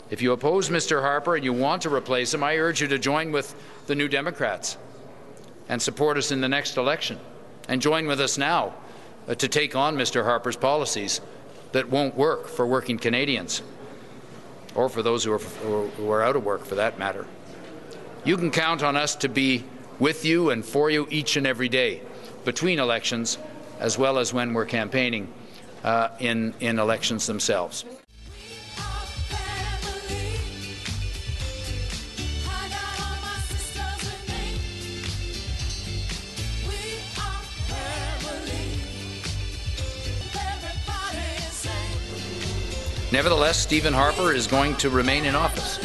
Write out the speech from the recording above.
If you oppose Mr. Harper and you want to replace him, I urge you to join with the New Democrats and support us in the next election, and join with us now to take on Mr. Harper's policies that won't work for working Canadians, or for those who are out of work, for that matter. You can count on us to be with you and for you each and every day, between elections as well as when we're campaigning in elections themselves. Nevertheless, Stephen Harper is going to remain in office.